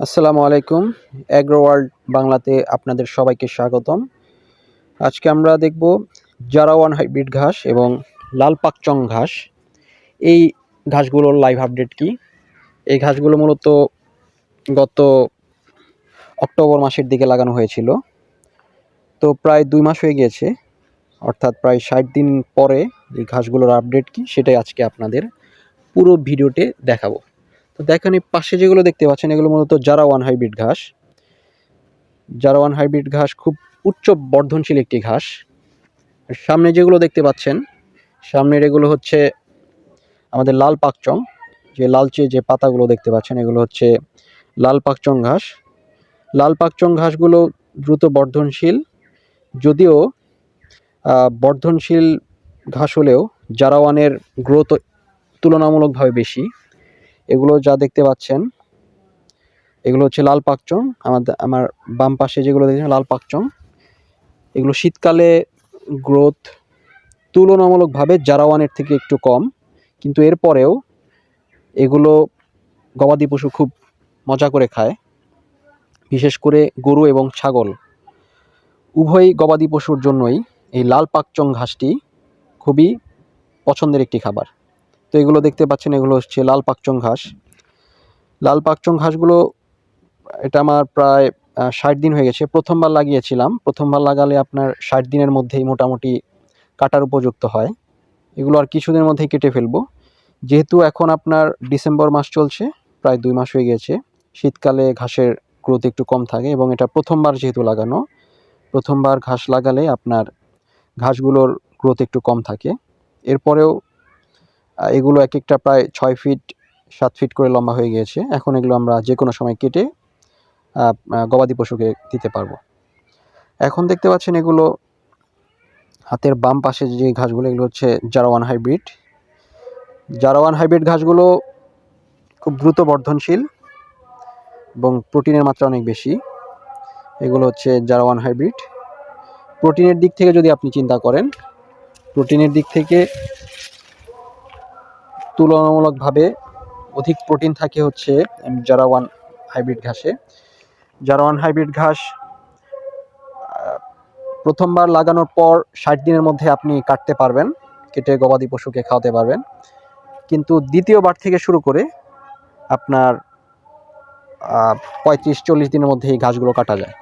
আসসালামু আলাইকুম। Agro world বাংলাতে আপনাদের সবাইকে স্বাগতম। আজকে আমরা দেখব জারাওয়ান হাইব্রিড ঘাস এবং লাল পাকচং ঘাস। এই ঘাসগুলোর লাইভ আপডেট কি? এই ঘাসগুলো মূলত গত অক্টোবর মাসের দিকে লাগানো হয়েছিল। তো প্রায় 2 মাস হয়ে গিয়েছে, অর্থাৎ প্রায় 60 দিন পরে এই ঘাসগুলোর আপডেট কি সেটাই আজকে আপনাদের পুরো ভিডিওতে দেখাবো। তো দেখেন এই পাশে যেগুলো দেখতে পাচ্ছেন এগুলো মূলত জারাওয়ান হাইব্রিড ঘাস। জারাওয়ান হাইব্রিড ঘাস খুব উচ্চ বর্ধনশীল একটি ঘাস। সামনে যেগুলো দেখতে পাচ্ছেন, সামনের এগুলো হচ্ছে আমাদের লাল পাকচং, যে লালচে যে পাতাগুলো দেখতে পাচ্ছেন এগুলো হচ্ছে লাল পাকচং ঘাস। লাল পাকচং ঘাসগুলো দ্রুত বর্ধনশীল, যদিও বর্ধনশীল ঘাস হলেও জারাওয়ানের গ্রোথ তুলনামূলকভাবে বেশি। এগুলো যা দেখতে পাচ্ছেন এগুলো হচ্ছে লাল পাকচং। আমার বাম পাশে যেগুলো দেখছেন লাল পাকচং, এগুলো শীতকালে গ্রোথ তুলনামূলকভাবে জারাওয়ানের থেকে একটু কম, কিন্তু এরপরেও এগুলো গবাদি পশু খুব মজা করে খায়। বিশেষ করে গরু এবং ছাগল উভয় গবাদি পশুর জন্যই এই লাল পাকচং ঘাসটি খুবই পছন্দের একটি খাবার। তো এগুলো দেখতে পাচ্ছেন এগুলো হচ্ছে লাল পাকচং ঘাস। লাল পাকচং ঘাসগুলো এটা আমার প্রায় 60 দিন হয়ে গেছে। প্রথমবার লাগিয়েছিলাম। প্রথমবার লাগালে আপনার 60 দিনের মধ্যেই মোটামুটি কাটার উপযুক্ত হয়। এগুলো আর কিছুদিনের মধ্যেই কেটে ফেলবো। যেহেতু এখন আপনার ডিসেম্বর মাস চলছে, প্রায় 2 মাস হয়ে গিয়েছে। শীতকালে ঘাসের গ্রোথ একটু কম থাকে এবং এটা প্রথমবার যেহেতু লাগানো, প্রথমবার ঘাস লাগালে আপনার ঘাসগুলোর গ্রোথ একটু কম থাকে। এরপরেও এগুলো এক একটা প্রায় 6 ফিট 7 ফিট করে লম্বা হয়ে গিয়েছে। এখন এগুলো আমরা যে কোনো সময় কেটে গবাদি পশুকে দিতে পারবো। এখন দেখতে পাচ্ছেন এগুলো হাতের বাম পাশে যে ঘাসগুলো এগুলো হচ্ছে জারাওয়ান হাইব্রিড। জারাওয়ান হাইব্রিড ঘাসগুলো খুব দ্রুত বর্ধনশীল এবং প্রোটিনের মাত্রা অনেক বেশি। এগুলো হচ্ছে জারাওয়ান হাইব্রিড। প্রোটিনের দিক থেকে যদি আপনি চিন্তা করেন, প্রোটিনের দিক থেকে তুলনামূলকভাবে অধিক প্রোটিন থাকে হচ্ছে জারাওয়ান হাইব্রিড ঘাসে। জারাওয়ান হাইব্রিড ঘাস প্রথমবার লাগানোর পর 60 দিনের মধ্যে আপনি কাটতে পারবেন, কেটে গবাদি পশুকে খাওয়াতে পারবেন। কিন্তু দ্বিতীয়বার থেকে শুরু করে আপনার 35-40 দিনের মধ্যে এই ঘাসগুলো কাটা যায়।